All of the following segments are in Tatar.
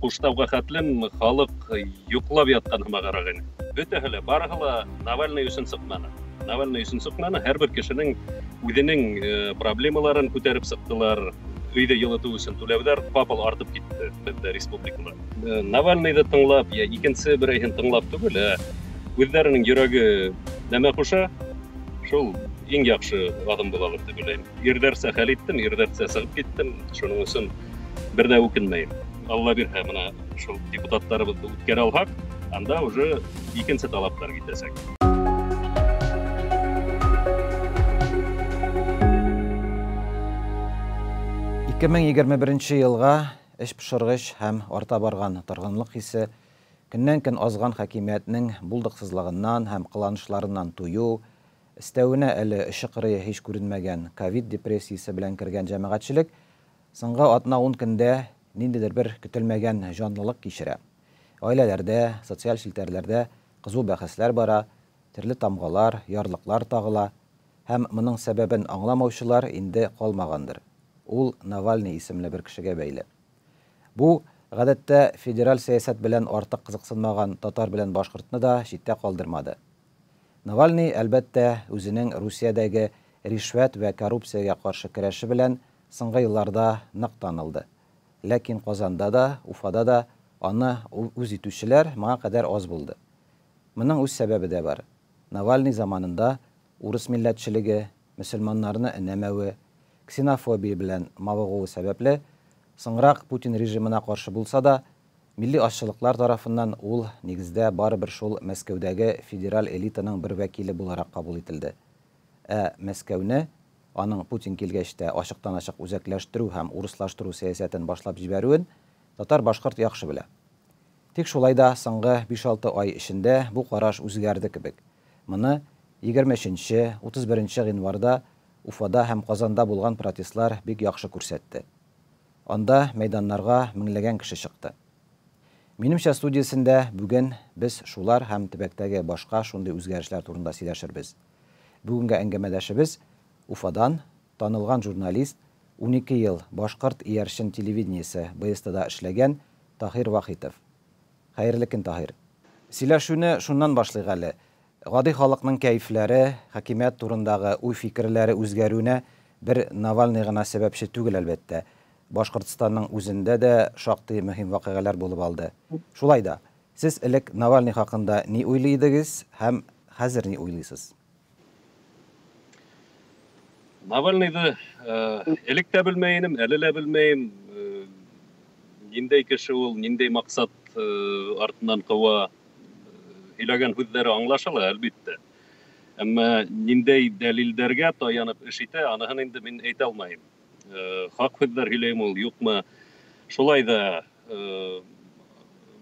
куштауга хәтлем халык йоклап яткан һәм караган. Бөтәһе барыгы Навальный өчен сыкманы. Навальный өчен сыкманы, һәрбер кешенең үзенең проблемаларын күтәреп сыктылар. Өйдә йылыту өчен түләүләр капыл артып китте бездә республикада. Навальныйды тыңлап, я икенче берәйһен тыңлап түгел, үзләренең йөрәге нәмә куша, шул иң яхшы адым булалар дип уйлыйм. Ирдәрсә хәл иттем, ирдәрсә сыгып киттем, шуның өчен бер дә үкенмәйм. Алла бирһә, менә шул депутатларыбызды үткәрә алһак, анда уже икенче талаптар китәсәк. 2021 елга эш пешергыч һәм арта барган торгынлык хисе көннән-көн азган хакимиятнең булдыксызлыгыннан һәм кыланышларыннан тую, истәвенә әле ишеқыры һич күренмәгән ковид депрессиясе белән кергән җәмәгатьчелек соңгы 10 көндә ниндидер бер көтелмәгән җанлылык кичерә. Аиләләрдә, социаль челтәрләрдә кызу бәхәсләр бара, төрле тамгалар, ярлыклар тагыла һәм моның сәбәбен аңламаучылар инде калмагандыр. Ул Навальный исемле бер кешегә бәйле. Бу гадәттә федераль сәясәт белән артык кызыксынмаган татар белән башкортны да читтә калдырмады. Навальный әлбәттә үзенең Русиядәге ришвәт вә коррупциягә каршы көрәше белән соңгы елларда нык танылды. Ләкин Казанда да, Уфада да аны үз итүчеләр моңа кадәр аз булды. Моның үз сәбәбе дә бар. Навальный заманында урыс милләтчелеге, мөселманнарны энәмәве, ксенофобия белән мавыгуы сәбәпле соңрак Путин режимына каршы булса да, милли ашчылыклар тарафыннан ул нигездә барыбер шул Мәскәүдәге федераль элитаның бер вәкиле буларак кабул ителде. Мәскәүне аның Путин килгәч тә ачыктан-ачык үзәкләштерү һәм урыслаштыру сәясәтен башлап җибәрүен татар-башкорт яхшы белә. Тик шулай да соңгы 5-6 ай эчендә бу караш үзгәрде кебек. Моны 20-31 гыйнварда Уфада һәм Казанда булган протестлар бик яхшы күрсәтте. Анда мәйданнарга меңләгән кеше чыкты. Минемчә студиясендә бүген без шулар һәм төбәктәге башка шундый үзгәрешләр турында сөйләшербез. Бүгенге әңгәмәдәшебез Уфадан танылган журналист, 12 ел Башкорт иярчен телевидениесе БСТда эшләгән Таһир Вахитов. Хәерле көн, Таһир. Сөйләшүне шуннан башлыйк әле. Гади халыкның кәйфләре, хакимият турындагы уй-фикерләре үзгәрүенә бер Навальный гына сәбәпче түгел әлбәттә. Башкортстанның үзендә дә шактый мөһим вакыйгалар булып алды. Шулай да, сез элек Навальный хакында ни уйлыйдыгыз һәм хәзер ни уйлыйсыз? Навальныйды элек тә белмәйем, әле лә белмәйем. Ниндәй кеше ул, ниндәй максат артыннан кыва, һөйләгән һүзләре аңлашыла, әлбәттә. Әмма ниндәй дәлилләргә таянып эш итә, аныһын инде мин әйтә алмыйм. Хак һүзләр һөйләйм ул, юкмы? Шулай да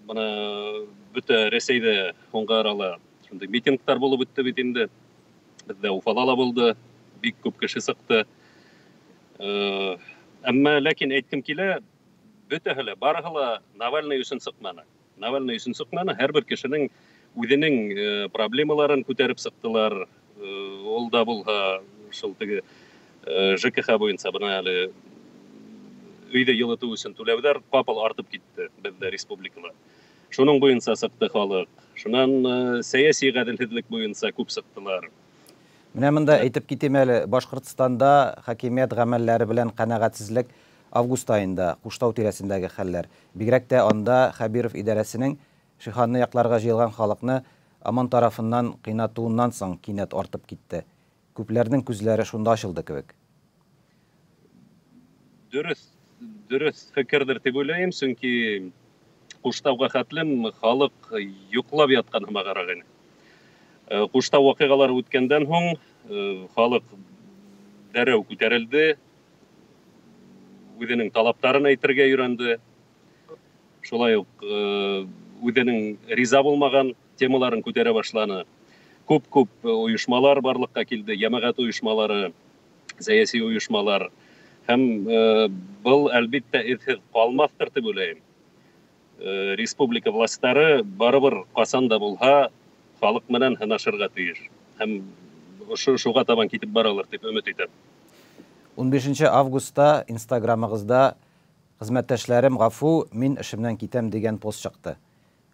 моны бөтә Рәсәйдә соңгы арала шундый митингтар булып үтте бит инде. Бездә Уфада ла булды, бик күп кеше сыкты. Әмма ләкин әйткем килә, бөтәһе барыгы Навальный өчен сыкманы. Навальный өчен сыкманы, һәрбер кешенең үзенең проблемаларын күтәреп сыктылар. Ул да булһа шул теге ЖКХ буенча бына әле өйдә йылыту өчен түләүләр капыл артып китте бездә республикада. Шуның буенча сыкты халык. Шуннан сәяси гаделһезлек буенча күп сыктылар. Менә монда әйтеп китәм әле, Башкортстанда хакимият гамәлләре белән канәгатьсезлек август айында Куштау тирәсендәге хәлләр. Бигрәк тә анда Хәбиров идарәсенең Шиханны якларга җыелган халыкны Аман тарафыннан кыйнатуыннан соң кинәт артып китте. Күпләрнең күзләре шунда ачылды кебек. Дөрес фикердер дип уйлыйм, чөнки Куштауга хәтлем халык йоклап яткан һәм караган. Куштау вакыйгалары үткәндән соң халык дәрәү күтәрелде, үзенең талаптарын әйтергә өйрәнде. Шулай ук үзенең риза булмаган темаларын күтәрә башланы. Күп оешмалар барлыкка килде, җәмәгать оешмалары, сәяси оешмалар. Һәм был әлбәттә эфир калмастыр дип уйлыйм. Республика властьлары барыбер касан да булһа халык менән һынашырга тиеш. Һәм шуга табан китеп баралар дип өмет итәм. 15 августта Инстаграмыгызда Хезмәттәшләрем гафу, мин эшемнән китәм дигән пост чыкты.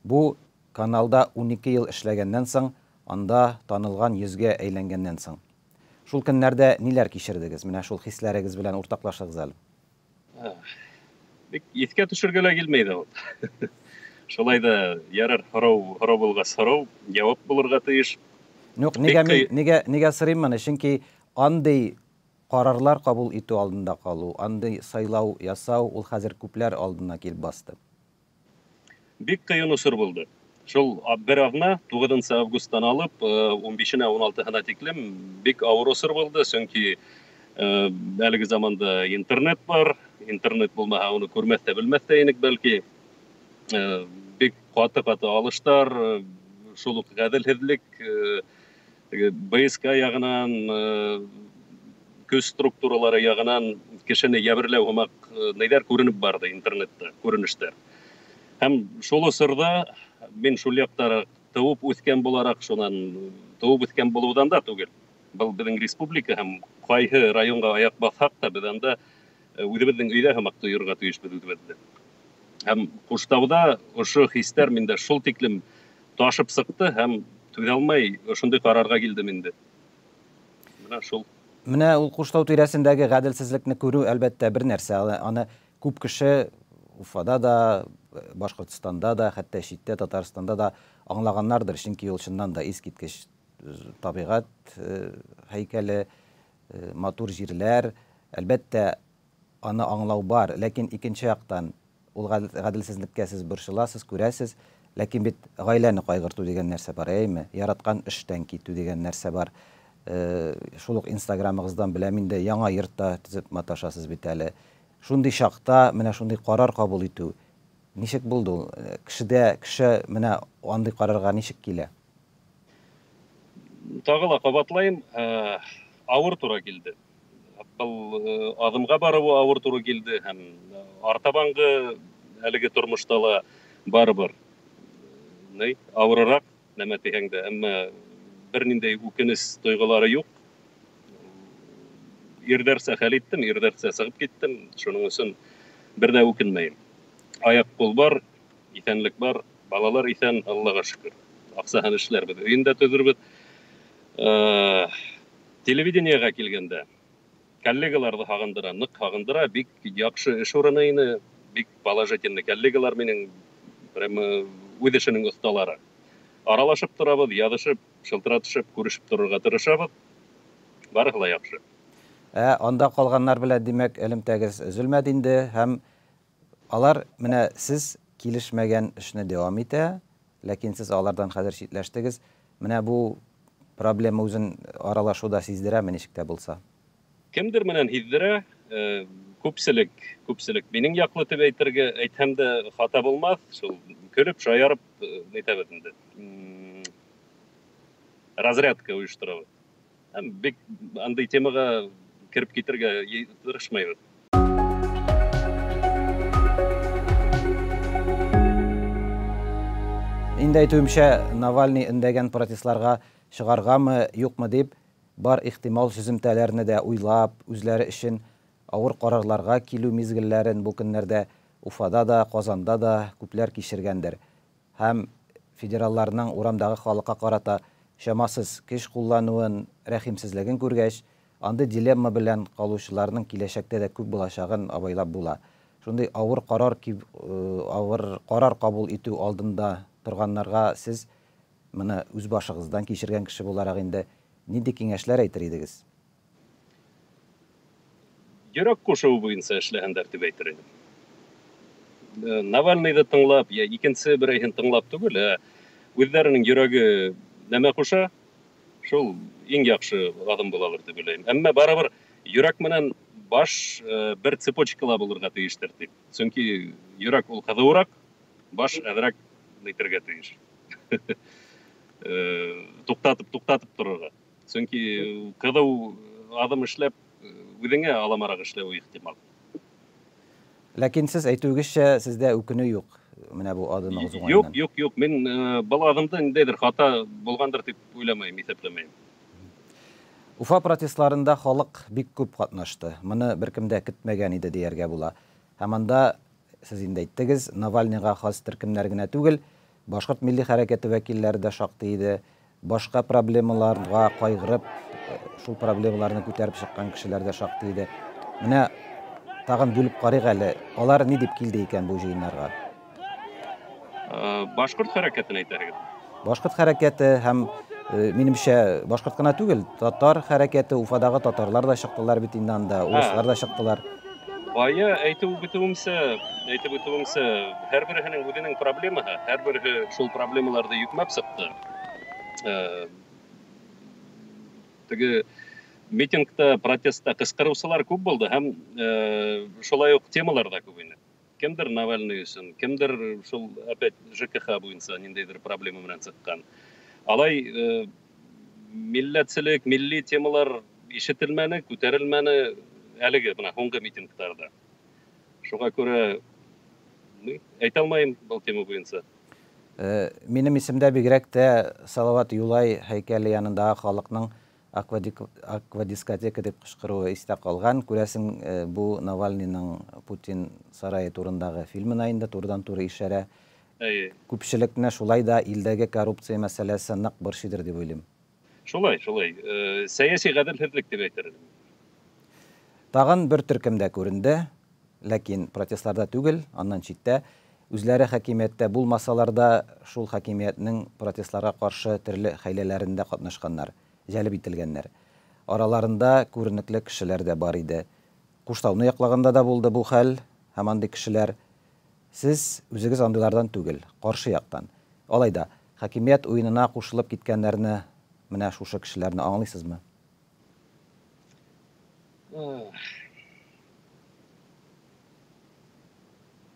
Бу каналда 12 ел эшләгәннән соң, анда танылган йөзгә әйләнгәннән соң. Шул көннәрдә ниләр кичердегез? Менә шул хисләрегез белән уртаклашыгыз әле. Бик искә төшергәлә килмәй ул. Шулай да ярар, һорау булгас һорау, җавап булырга тиеш. Юк, нигә сорыйм моны? Чөнки андый карарлар кабул итү алдында калу, андый сайлау ясау, ул хәзер күпләр алдына килеп басты. Бик кыен усыр булды. Шул бер агна 9 августтан алып 15-нә 16-һына тиклем бик авыр усыр булды, чөнки әлеге заманда интернет бар. Интернет булмаһа, аны күрмәс тә белмәс тә инек бәлки. Бик каты алыштар, шул ук гаделһезлек, БСК ягынан, көз структуралары ягынан кешене яберләү һәм нәйләр күренеп барды интернетта, күренештәр. Һәм шул усырда мин шул яктарак тыуып үскән буларак, шунан тыуып үскән булудан да түгел. Был безнең республика һәм кайһы районга аяк бассак та, без анда үзебезнең өйдә һәм тоерга тиешбез үзебезне. Һәм Куштауда ошо хистәр миндә шул тиклем ташып сыкты һәм түзә алмай шундый карарга килдем инде. Менә шул. Менә ул Куштау тирәсендәге гаделсезлекне күрү әлбәттә бер нәрсә. Аны күп кеше Уфада да, Башкортстанда да, хәтта читтә Татарстанда да аңлаганнардыр, чөнки ул чыннан да искиткеч табигать һәйкәле, матур җирләр. Әлбәттә аны аңлау бар, ләкин икенче яктан ул гаделсезлеккә сез борчыласыз, күрәсез, ләкин бит гаиләне кайгырту дигән нәрсә бар, әйме? Яраткан эштән китү дигән нәрсә бар. Шул ук Инстаграмыгыздан беләм инде, яңа йортта төзеп маташасыз бит әле. Шундый чакта менә шундый карар кабул итү ничек булды ул? Кеше менә андый карарга ничек килә? Тагы ла кабатлайм, авыр туры килде. Был адымга баруы авыр туры килде һәм артабанғы әлеге тормышта ла барыбер авырырак нәмә дигән дә, әмма берниндәй үкенеч тойгылары юк. Ирдәрсә хәл иттем, ирдәрсә сыгып киттем, шуның өчен бер дә үкенмәйм. Аяк кул бар, исәнлек бар, балалар исән, Аллага шөкер. Аксаһын эшләрбез, өендә төзербез. Телевидениега килгәндә коллегаларды хагындыра, нык хагындыра, бик яхшы эш урыны, бик положительный коллегалар минең прямо үз эшенең осталары. Аралашып торабыз, язышып, шылтыратышып, күрешеп торырга тырышабыз. Барыһы ла яхшы. Анда калганнар белән димәк элемтәгез өзелмәде инде һәм алар менә сез килешмәгән эшне дәвам итә, ләкин сез алардан хәзер читләштегез. Менә бу проблема үзен аралашуда сиздерәме ничек тә булса? Кемдер менән һиздерә, күпселек минең яклы дип әйтһәм дә хата булмас, шул көлеп, шаярып әйтәбез инде. Разрядка уйыштырабыз. Һәм бик андый темага кирип китергә тырышмайбыз. Инде әйтүемчә, Навальный өндәгән протестларга чыгаргамы, юкмы дип, бар ихтимал сүземтәләрне дә уйлап, үзләре өчен авыр карарларга килү мизгелләрен бу көннәрдә Уфада да, Казанда да күпләр кичергәндер. Һәм федералларның урамдагы халыкка карата шамасыз көч куллануын, рәхимсезлеген күргәч, андый дилемма белән калучыларның киләчәктә дә күп булачагын абайлап була. Шундый авыр карар кабул итү алдында торганнарга сез моны үз башыгыздан кичергән кеше буларак инде нинди киңәшләр әйтер идегез? Йөрәк кушуы буенча эшләгәннәр дип әйтер идем. Навальныйды тыңлап, я икенче берәйһен тыңлап түгел, үзләренең йөрәге нәмә куша, шул иң яхшы адым булалар дип уйлыйм. Әмма барыбер йөрәк менән баш бер цепочкала булырга тиештер дип. Чөнки йөрәк ул кызуырак, баш әзрәк әйтергә тиеш. Туктатып торырга. Чөнки кызу адым эшләп, үзеңә аламарак эшләү ихтимал. Ләкин сез әйтүегезчә, сездә үкенү юк. Менә бу адымыгыз уңайыннан. Юк. Мин был адымда ниндәйдер хата булгандыр дип уйламыйм, исәпләмәйм. Уфа протестларында халык бик күп катнашты. Моны беркем дә көтмәгән иде дияргә була. Һәм анда сез инде әйттегез, Навальныйга хас төркемнәр генә түгел, башкорт милли хәрәкәте вәкилләре дә шактый иде. Башка проблемаларга кайгырып, шул проблемаларны күтәреп чыккан кешеләр дә шактый иде. Менә тагын бүлеп карыйк әле, алар ни дип килде икән бу җыеннарга? Башкорт хәрәкәтен әйтәгез. Башкорт хәрәкәте һәм минемчә башкорт кына түгел, татар хәрәкәте, Уфадагы татарлар да чыктылар бит инде анда, урыслар да чыктылар. Бая әйтеп үтүемсә, һәрберсенең үзенең проблемаһы, һәрберсе шул проблемаларны йөкмәп сыкты. Теге митингта, протестта кычкырыусылар күп булды һәм шулай ук темалар да күп иде. Кемдер Навальный өчен, кемдер шул опять ЖКХ буенча ниндейдер проблема белән чыккан. Алай милләтчелек, милли темалар ишетелмәне, күтәрелмәне әлеге менә һуңгы митингтарда. Шуңа күрә әйтә алмыйм бу тема буенча. Минем исемдә бигрәк тә Салават Юлай һәйкәле янындагы халыкның аквадискотека дип кычкыруы истә калган. Күрәсең, бу Навальныйның Путин сарае турындагы фильмына инде турыдан-туры ишарә. Күпчелекне шулай да илдәге коррупция мәсьәләсе нык борчыйдыр дип уйлыйм. Шулай. Сәяси гаделһезлек дип әйтермен. Тагын бер төркемдә күренде, ләкин протестларда түгел, аннан читтә. Үзләре хакимияттә булмасалар да, шул хакимиятның протестларга каршы төрле хәйләләрендә катнашканнар, җәлеп ителгәннәр. Араларында күренекле кешеләр дә бар иде. Куштауны яклаганда да булды бу хәл, һәм андый кешеләр. Сез үзегез андыйлардан түгел, каршы яктан. Алайда, хакимият уенына кушылып киткәннәрне, менә шушы кешеләрне аңлыйсызмы?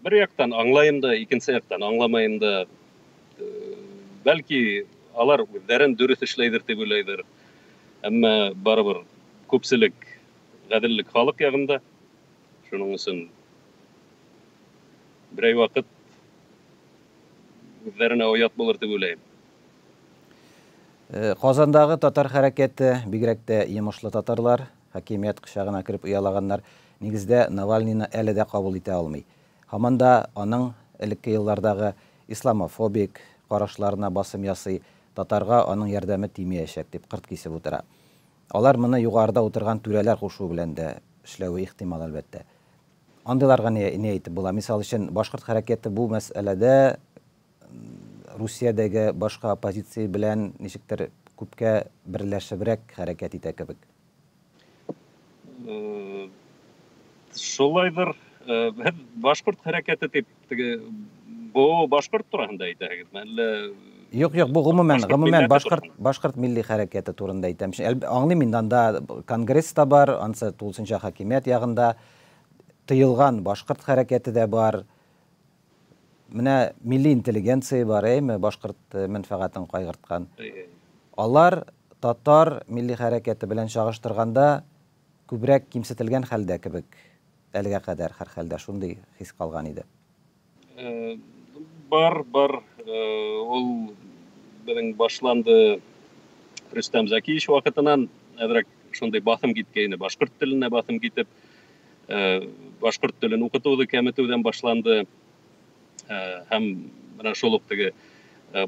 Бер яктан аңлайым да, икенче яктан аңламайым да. Бәлки алар үзләрен дөрес эшләйдер дип уйлыйдыр. Әмма барыбер күпселек гаделлек халык ягында. Шуның өчен берәй вакыт үзләренә оят булыр дип уйлыйм. Казандагы татар хәрәкәте, бигрәк тә йомышлы татарлар, хакимият кычагына кирип уялаганнар, нигездә Навальныйны әле дә кабул итә алмый. Һаман да аның элекке еллардагы исламофобик карашларына басым ясый, татарга аның ярдәме тимәячәк дип кырт кисеп утыра. Алар моны югарыда утырган түрәләр кушуы белән дә эшләүе ихтимал әлбәттә. Андыйларга ни әйтеп була? Мисал өчен, башкорт хәрәкәте бу мәсьәләдә Русиядәге башка оппозиция белән ничектер күпкә берләшебрәк хәрәкәт итә кебек. Шулайдыр. Башкорт хәрәкәте дип бу башкорт турында әйтәгезме? Әллә Юк, бу гомумән башкорт милли хәрәкәте турында әйтәм. Аңлыйм инде, анда конгресс та бар, ансы тулысынча хакимият ягында тыелган башкорт хәрәкәте дә бар. Менә милли интеллигенция бар, башкорт мәнфәгатен кайгырткан. Алар татар милли хәрәкәте белән чагыштырганда күбрәк кимсетелгән хәлдә кебек. Әлегә кадәр һәр хәлдә шундый хис калган иде. Бар. Ул безнең башланды Рөстәм Зәкиевич вакытыннан әдрәк шундый басым киткәйне. Башкорт теленә басым китеп, башкорт телен укытуды кәметүдән башланды. Һәм менә шул ук теге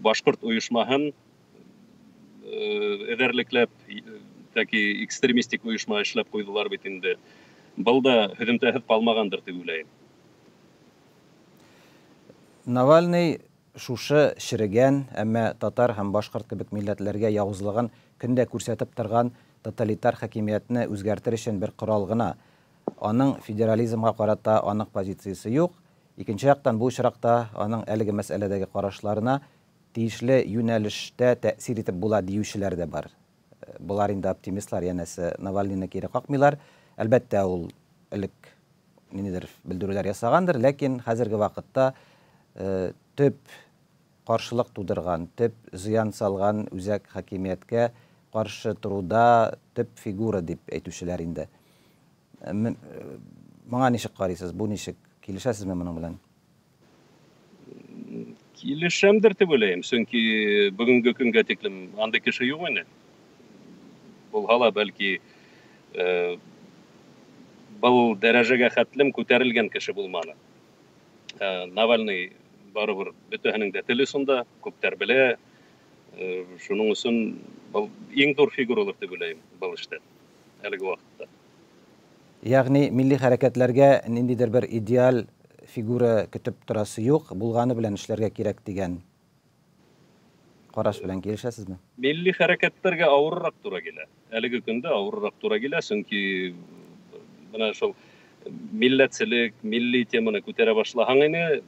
башкорт оешмаһын эдәрлекләп, яки экстремистик оешма эшләп куйдылар бит инде. Был да һөҗүмтәһез калмагандыр дип уйлыйм. Навальный шушы ширегән, әмма татар һәм башкорт кебек милләтләргә явызлыгын көндә күрсәтеп торган тоталитар хакимиятне үзгәртер өчен бер корал гына. Аның федерализмга карата анык позициясе юк. Икенче яктан, бу очракта аның әлеге мәсьәләдәге карашларына тиешле юнәлештә тәэсир итеп була диючеләр дә бар. Булар инде оптимистлар, янәсе Навальныйны кире какмыйлар. Әлбәттә, ул элек ниндидер белдерүләр ясагандыр, ләкин хәзерге вакытта төп каршылык тудырган, төп зыян салган үзәк хакимияткә каршы туруда төп фигура дип әйтүчеләр инде. Моңа ничек карыйсыз? Бу ничек? Килешәсезме моның белән? Килешәмдер дип уйлыйм, чөнки бүгенге көнгә тиклем андый кеше юк иде. Булһа ла бәлки Бұл дәрәжәгә хәтлем күтәрелгән кеше булманы. Навальный барыбер бөтәһенең дә теле сонда, күптәр белә. Шуның өчен бұл иң зур фигуралар дип уйлыйм бұл эштә, әлеге вакытта. Ягъни милли хәрәкәтләргә ниндидер бер идеаль фигура көтеп торасы юк, булганы белән эшләргә кирәк дигән караш белән килешәсезме? Милли хәрәкәтләргә авыррак туры килә. Әлеге көндә авыррак туры килә, чөнки менә шул милләтчелек, милли теманы күтәрә башлаган ине.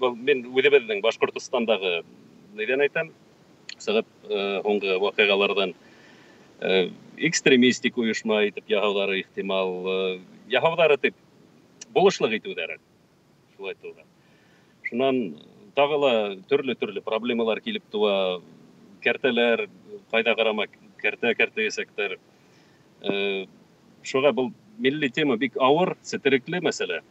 Мен үзебезнең Башкортостандагы нидән әйтәм? Сыгып һуңгы вакыйгалардан экстремистик уйышма итеп яһаулары ихтимал, яһаулары дип булышлык итүдәр. Шулай туган. Шуннан тагы ла төрле проблемалар килеп туа. Кәртәләр, кайда карама, кәртә сектор. Шуга бу милли тема бик авыр, сетерекле мәсьәлә.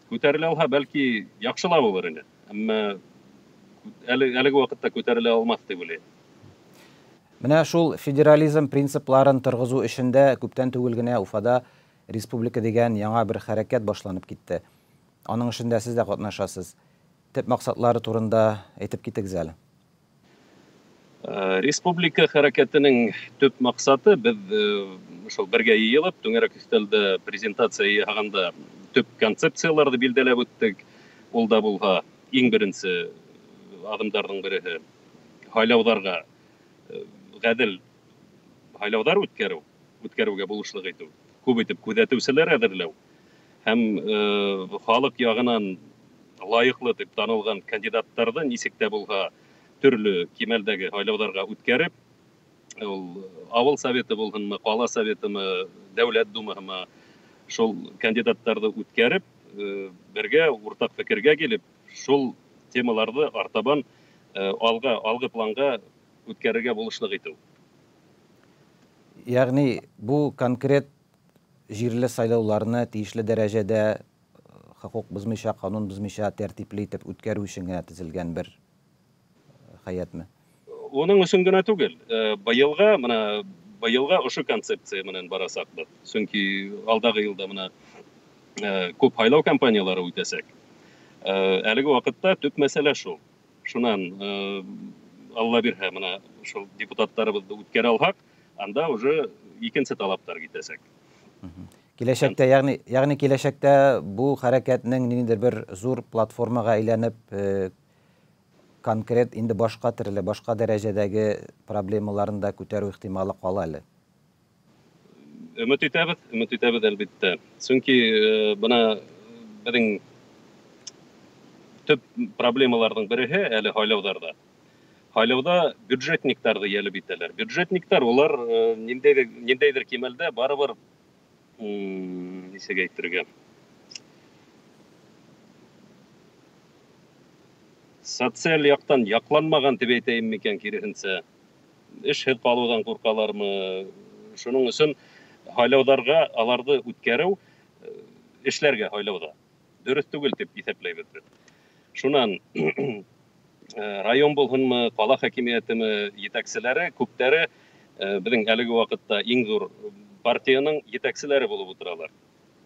Күтәрелә алһа, бәлки яхшылап булыр иде. Әмма әлеге вакытта күтәрелә алмас дип уйлыйм. Менә шул федерализм принципларын торгызу эшендә күптән түгел генә Уфада республика дигән яңа бер хәрәкәт башланып китте. Аның эшендә сез дә катнашасыз. Төп максатлары турында әйтеп китегез әле. Республика хәрәкәтенең төп максаты без шул бергә йыелып, түңәрәк өстәлдә презентация яһаганда төп концепцияларны билдәләп үттек. Ул да булга иң беренче адымдарның бере хайлаударга гадел хайлаудар үткәрүгә булышлык итү. Күп итеп күзәтүчеләр әзерләү һәм халык ягыннан лаеклы дип танылган кандидаттарны ничек тә булга төрле кимәлдәге хайлаударга үткәреп, ул авыл советы булганмы, кала советымы, дәүләт думаһымы, шул кандидаттарны үткәреп, бергә уртак фикергә килеп, шул темаларны артабан алгы планга үткәрергә булышлык итү. Ягъни бу конкрет җирле сайлауларны тиешле дәрәҗәдә хокук бозмыйча, канун бозмыйча тәртипле итеп үткәрү өчен генә төзелгән бер хаятмы? Оның өчен генә түгел. Быелга ошо концепция менән барасакбыз. Чөнки алдагы елда менә күп хайлау кампаниялары үтәсәк. Әлеге вакытта төп мәсьәлә шул. Шуннан Алла бирһә, менә шул депутаттарыбызды үткәрә алһак, анда уже икенче талаптар китәсәк. Киләчәктә, ягъни киләчәктә бу хәрәкәтнең ниндидер бер зур платформага әйләнеп, конкрет инде башка төрле, башка дәрәҗәдәге проблемаларын да күтәрү ихтималы кала әле. Өмет итәбез әлбәттә. Чөнки бuna безнең төп проблемаларның бере әле хайлаударда. Хайлауда бюджетниктарны ялып итәләр. Бюджетниктар улар ниндәйдер кимәлдә барыбер ничек әйтергә. Социаль яктан якланмаган дип әйтәйем микән киресенчә. Эшһез калудан куркалармы? Шуның өчен хайлаударга аларды үткәрү эшләргә хайлауда дөрес түгел дип исәпләйбез. Шуннан район булһынмы, кала хакимиятеме җитәкчеләре күптәре безнең әлеге вакытта иң зур партияның җитәкчеләре булып утыралар.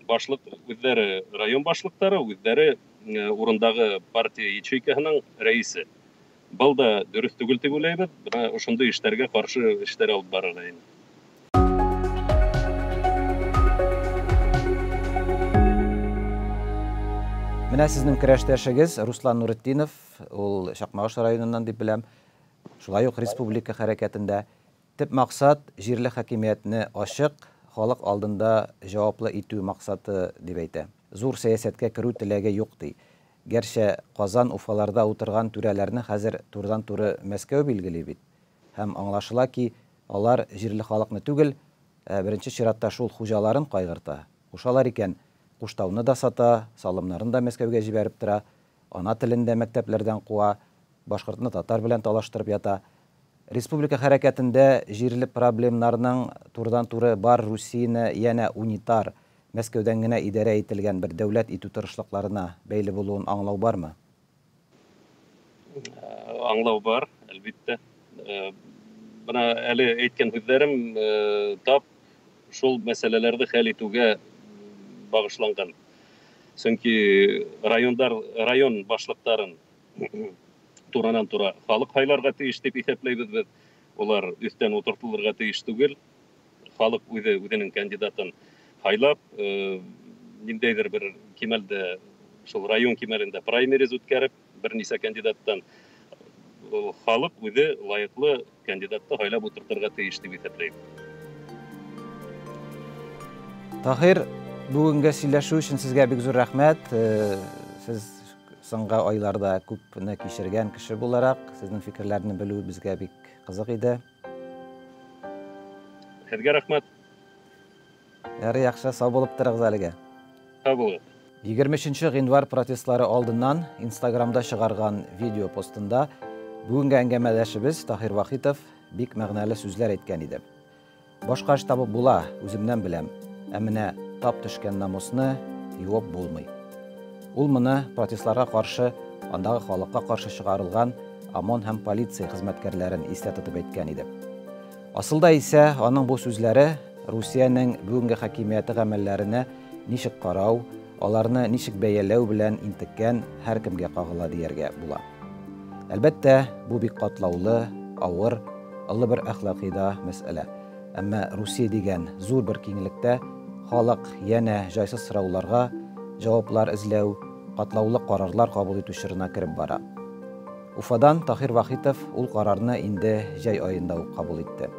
Башлык үзләре район башлыктары, үзләре урындагы партия ячейкасының рәисе. Бұл да дөрес түгел дип уйлыйбыз. Ошондый эшләргә каршы эшләр алып барырга инде. Менә сезнең көрәштәшегез Руслан Нуретдинов, ул Чакмагыш районыннан дип беләм. Шулай ук республика хәрәкәтендә төп максат җирле хакимиятне ачык, халык алдында җаваплы итү максаты дип әйтә. Зур сәясәткә керү теләге юк ди. Гәрчә Казан, Уфаларда утырган түрәләрне хәзер турыдан-туры Мәскәү билгели бит. Һәм аңлашыла ки, алар җирле халыкны түгел, беренче чиратта шул хуҗаларын кайгырта. Ушалар икән, Куштауны да сата, салымнарын да Мәскәүгә җибәреп тора, ана телендә мәктәпләрдән куа, башкортны татар белән талаштырып ята. Республика хәрәкәтендә җирле проблемнарның турыдан-туры бар Русияне янә унитар, Мәскәүдән генә идарә ителгән бер дәүләт итү тырышлыкларына бәйле булуын аңлау бармы? Аңлау бар, әлбәттә. Бuna әле әйткән һүзләрем тап шул мәсьәләләрне хәл итүгә багышланган. Чөнки район башлыктарын туранан-тура халык һайларга тиеш дип исәпләйбез без. Улар өстән утыртылырга тиеш түгел. Халык үзенең кандидатын һайлап, ниндәйдер бер кимәлдә шул район кимәлендә праймериз үткәреп, берничә кандидаттан халык үзе лайыклы кандидатты һайлап утыртырга тиеш дип исәпләйбез. Таһир, бүгенге сөйләшү өчен сезгә бик зур рәхмәт. Сез соңгы айларда күпне кичергән кеше буларак, сезнең фикерләрне белү безгә бик кызык иде. Һезгә рәхмәт. Ярый, яхшы, сау булып торыгыз әлегә. Сау булыгыз. 23 гыйнвар протестлары алдыннан Instagramда чыгарган видео постында бүгенге әңгәмәдәшебез Таһир Вахитов бик мәгънәле сүзләр әйткән иде. Башка эш табып була, үземнән беләм. Ә менә тап төшкән намусны юып булмый. Ул моны протестларга каршы, андагы халыкка каршы чыгарылган ОМОН һәм полиция хезмәткәрләрен истә тотып әйткән иде. Асылда исә аның бу сүзләре Русиянең бүгенге хакимияте гамәлләренә ничек карау, аларны ничек бәяләү белән интеккән һәркемгә кагыла дияргә була. Әлбәттә, бу бик катлаулы, авыр, олы бер әхлакыйда мәсьәлә. Әмма Русия дигән зур бер киңлектә халык янә җайсыз сорауларга җаваплар эзләү, катлаулы карарлар кабул итү чорына кереп бара. Уфадан Таһир Вахитов ул карарны инде җәй аенда ук кабул итте.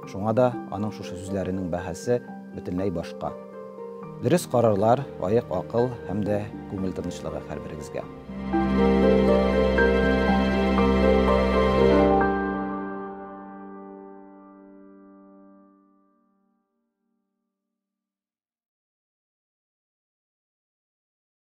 Шуңа да аның шушы сүзләренең бәһасе бөтенләй башка. Дөрес карарлар, аяк акыл һәм дә күңел тынычлыгы һәрберегезгә.